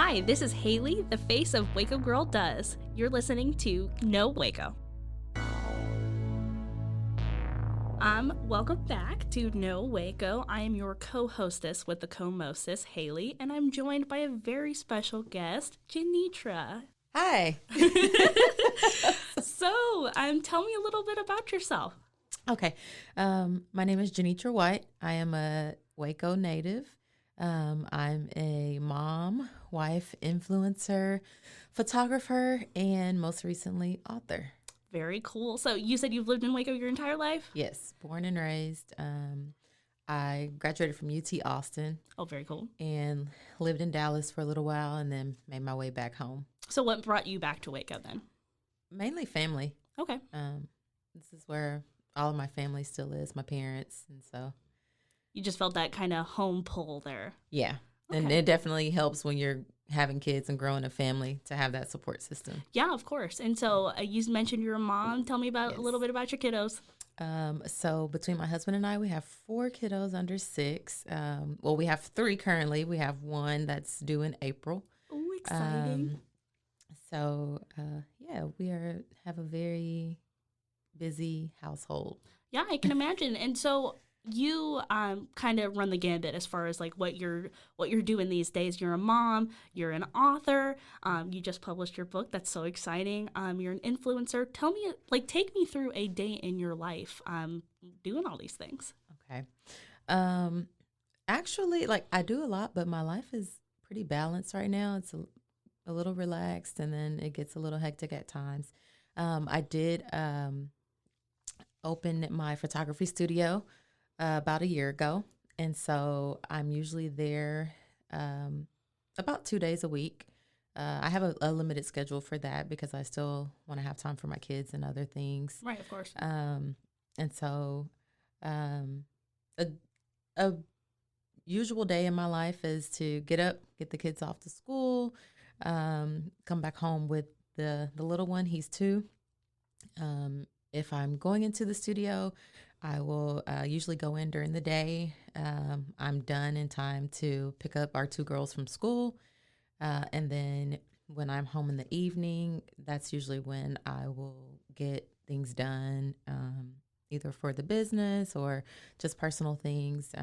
Hi, this is Hailey, the face of Waco Girl Does. You're listening to No Waco. Welcome back to No Waco. I am your co-hostess with the co-mostest, Hailey, and I'm joined by a very special guest, Genetra. Hi. So, tell me a little bit about yourself. Okay. My name is Genetra White. I am a Waco native. I'm a mom, wife, influencer, photographer, and most recently, author. Very cool. So you said you've lived in Waco your entire life? Yes, born and raised. I graduated from UT Austin. Oh, very cool. And lived in Dallas for a little while and then made my way back home. So what brought you back to Waco then? Mainly family. Okay. This is where all of my family still is, my parents, and so. You just felt that kind of home pull there. Yeah. Okay. And it definitely helps when you're having kids and growing a family to have that support system. Yeah, of course. And so you mentioned you're a mom. Tell me about Yes. a little bit about your kiddos. So between my husband and I, we have 4 kiddos under 6. Well, we have 3 currently. We have one that's due in April. Oh, exciting. We have a very busy household. Yeah, I can imagine. And so you kind of run the gambit as far as like what you're doing these days. You're a mom, you're an author, you just published your book. That's so exciting. You're an influencer. Tell me, take me through a day in your life doing all these things. Okay. Actually, I do a lot, but my life is pretty balanced right now. It's a little relaxed, and then it gets a little hectic at times. I did open my photography studio about a year ago, and so I'm usually there about 2 days a week. I have a limited schedule for that because I still want to have time for my kids and other things. Right, of course. And so a usual day in my life is to get up, get the kids off to school, come back home with the little one. He's 2. If I'm going into the studio, I will usually go in during the day. I'm done in time to pick up our 2 girls from school. And then when I'm home in the evening, that's usually when I will get things done, either for the business or just personal things.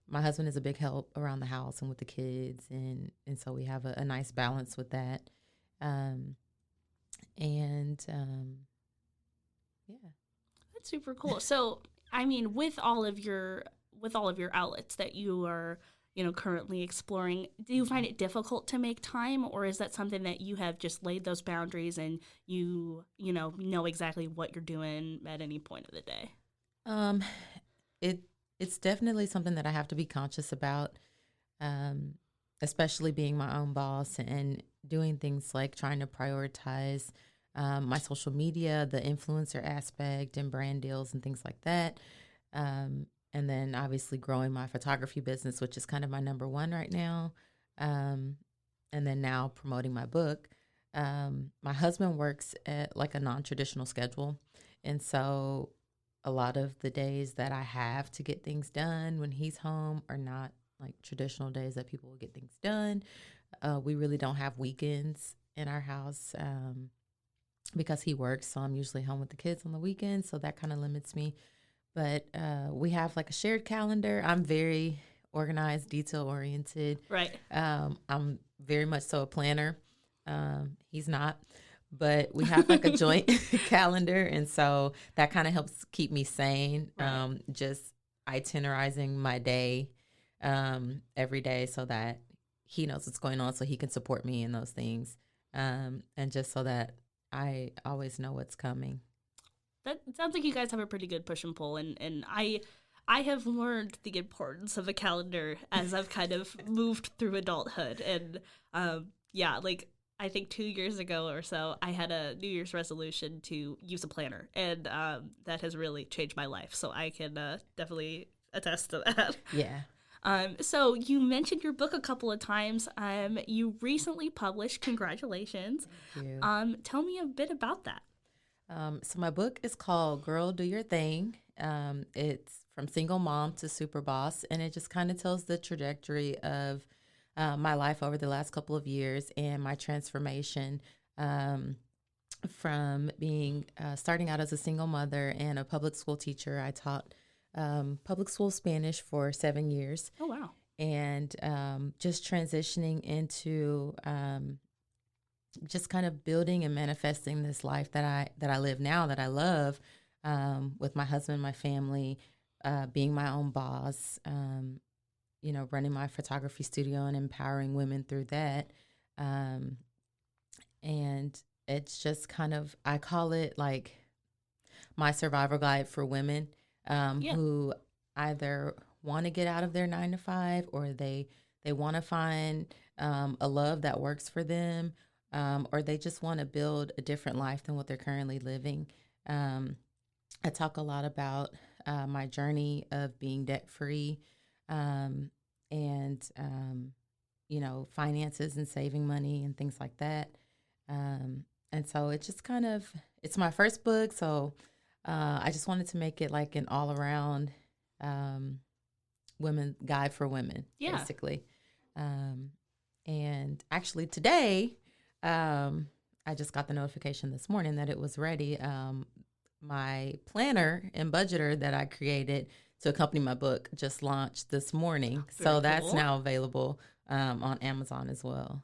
My husband is a big help around the house and with the kids. And so we have a nice balance with that. Yeah. That's super cool. So, I mean, with all of your outlets that you are, currently exploring, do you find it difficult to make time, or is that something that you have just laid those boundaries and you know exactly what you're doing at any point of the day? It's definitely something that I have to be conscious about, especially being my own boss and doing things like trying to prioritize my social media, the influencer aspect, and brand deals and things like that. And then obviously growing my photography business, which is kind of my number one right now. And then now promoting my book. My husband works at a non-traditional schedule. And so a lot of the days that I have to get things done when he's home are not traditional days that people will get things done. We really don't have weekends in our house. Because he works, so I'm usually home with the kids on the weekends, so that kind of limits me. But we have a shared calendar. I'm very organized, detail-oriented. Right. I'm very much so a planner. He's not. But we have a joint calendar, and so that kind of helps keep me sane, right. Just itinerizing my day every day so that he knows what's going on so he can support me in those things, and just so that I always know what's coming. That sounds like you guys have a pretty good push and pull, and I have learned the importance of a calendar as I've kind of moved through adulthood. And I think 2 years ago or so, I had a New Year's resolution to use a planner, and that has really changed my life. So I can definitely attest to that. Yeah. So you mentioned your book a couple of times. You recently published. Congratulations. Thank you. Tell me a bit about that. So my book is called Girl, Do Your Thing. It's from single mom to super boss, and it just kind of tells the trajectory of my life over the last couple of years and my transformation from being starting out as a single mother and a public school teacher. I taught public school Spanish for 7 years. Oh, wow. And just transitioning into just kind of building and manifesting this life that I live now, that I love, with my husband, my family, being my own boss, running my photography studio and empowering women through that. And it's just kind of, I call it like my survival guide for women who either want to get out of their 9 to 5, or they want to find a love that works for them, or they just want to build a different life than what they're currently living. I talk a lot about my journey of being debt free, and finances and saving money and things like that. And so it's just kind of, it's my first book. So I just wanted to make it like an all around women guide for women, basically. And actually today, I just got the notification this morning that it was ready. My planner and budgeter that I created to accompany my book just launched this morning. So that's now available on Amazon as well.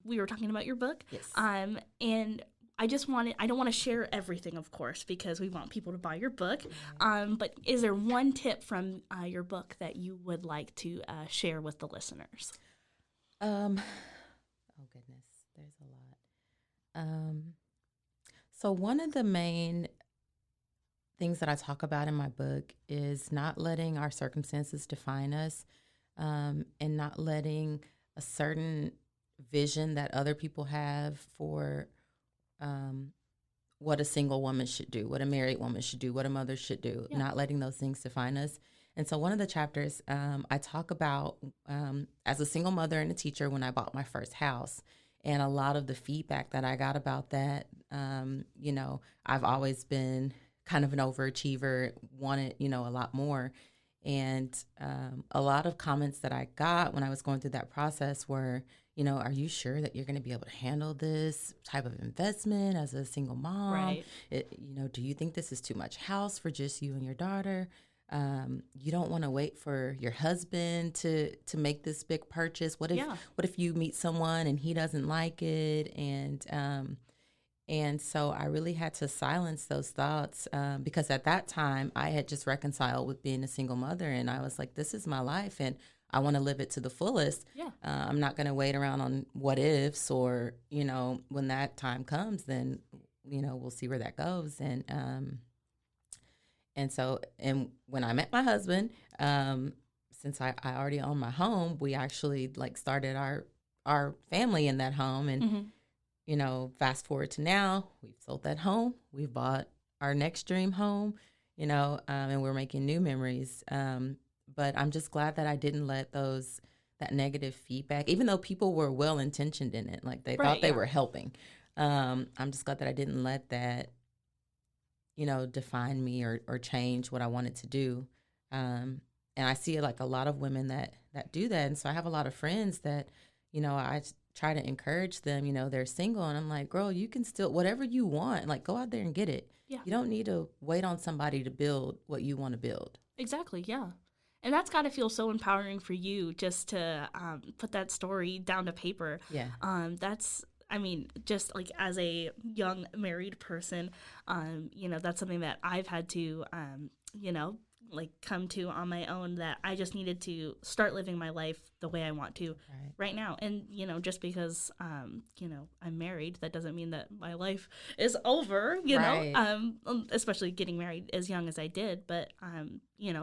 We were talking about your book. Yes. And I don't want to share everything, of course, because we want people to buy your book. But is there one tip from your book that you would like to share with the listeners? Oh goodness, there's a lot. So one of the main things that I talk about in my book is not letting our circumstances define us, and not letting a certain vision that other people have for what a single woman should do, what a married woman should do, what a mother should do, not letting those things define us. And so one of the chapters I talk about as a single mother and a teacher when I bought my first house, and a lot of the feedback that I got about that. I've always been kind of an overachiever, wanted, a lot more. And a lot of comments that I got when I was going through that process were, are you sure that you're going to be able to handle this type of investment as a single mom? Right. Do you think this is too much house for just you and your daughter? You don't want to wait for your husband to make this big purchase. What if you meet someone and he doesn't like it? And so I really had to silence those thoughts because at that time I had just reconciled with being a single mother, and I was like, this is my life and I want to live it to the fullest. Yeah. I'm not going to wait around on what ifs, or, when that time comes, then, we'll see where that goes. And when I met my husband, since I already own my home, we actually started our family in that home. And, fast forward to now, we've sold that home. We've bought our next dream home, and we're making new memories. But I'm just glad that I didn't let that negative feedback, even though people were well-intentioned in it, like they thought they were helping. I'm just glad that I didn't let that, define me or change what I wanted to do. And I see a lot of women that do that. And so I have a lot of friends that, I try to encourage them, they're single. And I'm like, girl, you can still, whatever you want, go out there and get it. Yeah. You don't need to wait on somebody to build what you want to build. Exactly. Yeah. And that's got to feel so empowering for you just to put that story down to paper. Yeah. Just as a young married person, that's something that I've had to, come to on my own, that I just needed to start living my life the way I want to right now. And, just because, I'm married, that doesn't mean that my life is over, especially getting married as young as I did. But,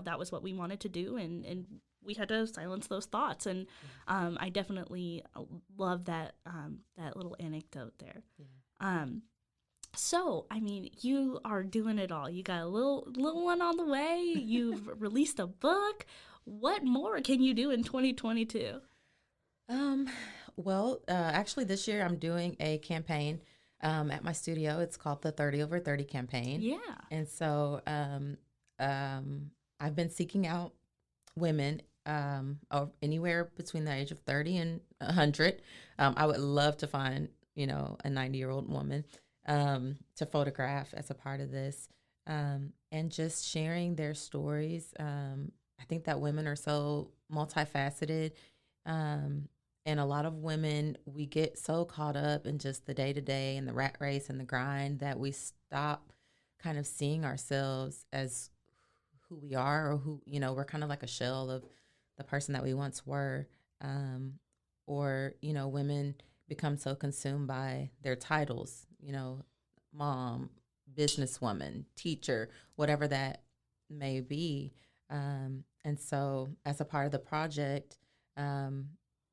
that was what we wanted to do. And we had to silence those thoughts. And I definitely love that little anecdote there. Yeah. So, I mean, you are doing it all. You got a little one on the way. You've released a book. What more can you do in 2022? Well, actually, this year I'm doing a campaign at my studio. It's called the 30 over 30 campaign. Yeah. And so I've been seeking out women anywhere between the age of 30 and 100. I would love to find, a 90-year-old woman to photograph as a part of this, and just sharing their stories. I think that women are so multifaceted. And a lot of women, we get so caught up in just the day-to-day and the rat race and the grind that we stop kind of seeing ourselves as who we are, or who, we're kind of like a shell of the person that we once were. Or, women become so consumed by their titles, mom, businesswoman, teacher, whatever that may be. And so as a part of the project,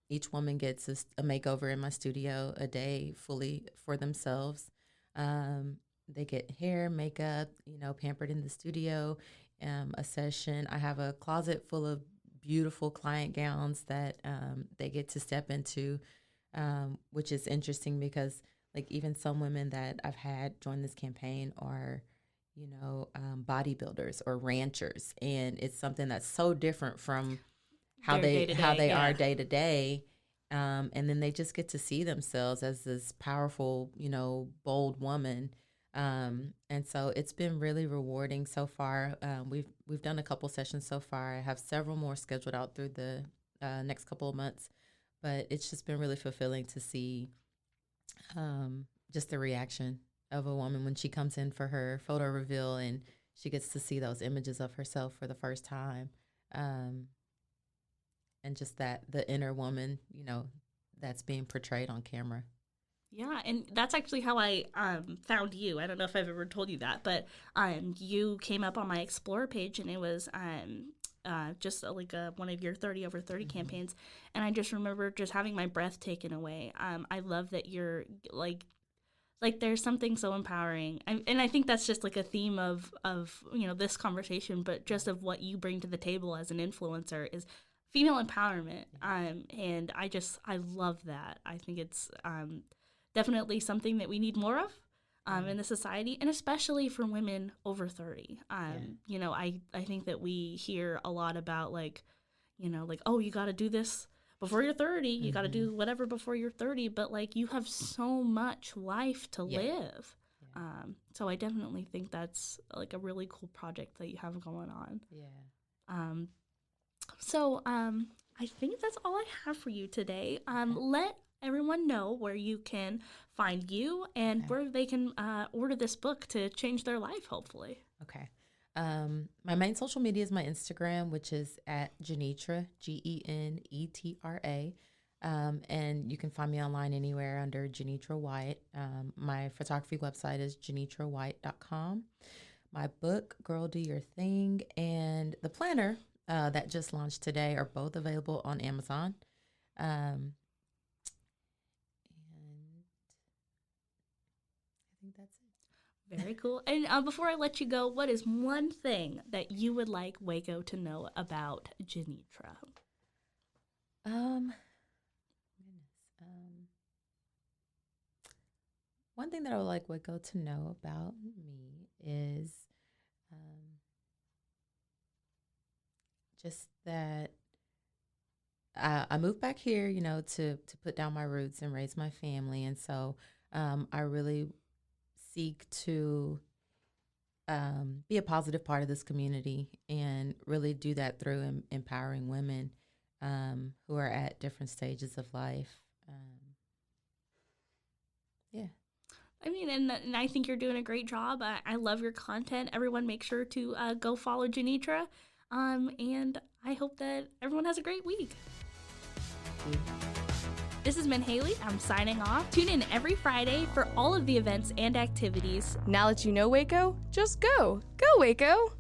each woman gets a makeover in my studio, a day fully for themselves. They get hair, makeup, pampered in the studio, a session. I have a closet full of beautiful client gowns that they get to step into, which is interesting because, like, even some women that I've had join this campaign are, bodybuilders or ranchers, and it's something that's so different from how they are day to day. And then they just get to see themselves as this powerful, bold woman. And so it's been really rewarding so far. We've done a couple sessions so far. I have several more scheduled out through the next couple of months, but it's just been really fulfilling to see just the reaction of a woman when she comes in for her photo reveal and she gets to see those images of herself for the first time. And just that the inner woman, that's being portrayed on camera. Yeah, and that's actually how I found you. I don't know if I've ever told you that, but you came up on my Explore page, and it was just like one of your 30 over 30 campaigns, and I just remember just having my breath taken away. I love that you're like there's something so empowering, and I think that's just like a theme of this conversation, but just of what you bring to the table as an influencer is female empowerment. And I love that. I think it's definitely something that we need more of in the society, and especially for women over 30. I think that we hear a lot about oh, you got to do this before you're 30. You got to do whatever before you're 30. But you have so much life to live. Yeah. So I definitely think that's a really cool project that you have going on. Yeah. So I think that's all I have for you today. Let everyone know where you can find you and where they can order this book to change their life, hopefully. Okay. My main social media is my Instagram, which is at Genetra, Genetra. And you can find me online anywhere under Genetra White. My photography website is genetrawhite.com. My book, Girl Do Your Thing, and the planner that just launched today are both available on Amazon. And I think that's it. Very cool. And before I let you go, what is one thing that you would like Waco to know about Genetra? One thing that I would like Waco to know about me is just that I moved back here, to put down my roots and raise my family. And so I really seek to be a positive part of this community and really do that through empowering women who are at different stages of life. Yeah. I mean, and I think you're doing a great job. I love your content. Everyone make sure to go follow Genetra. And I hope that everyone has a great week. This has been Hailey. I'm signing off. Tune in every Friday for all of the events and activities. Now that you know Waco, just go. Go, Waco!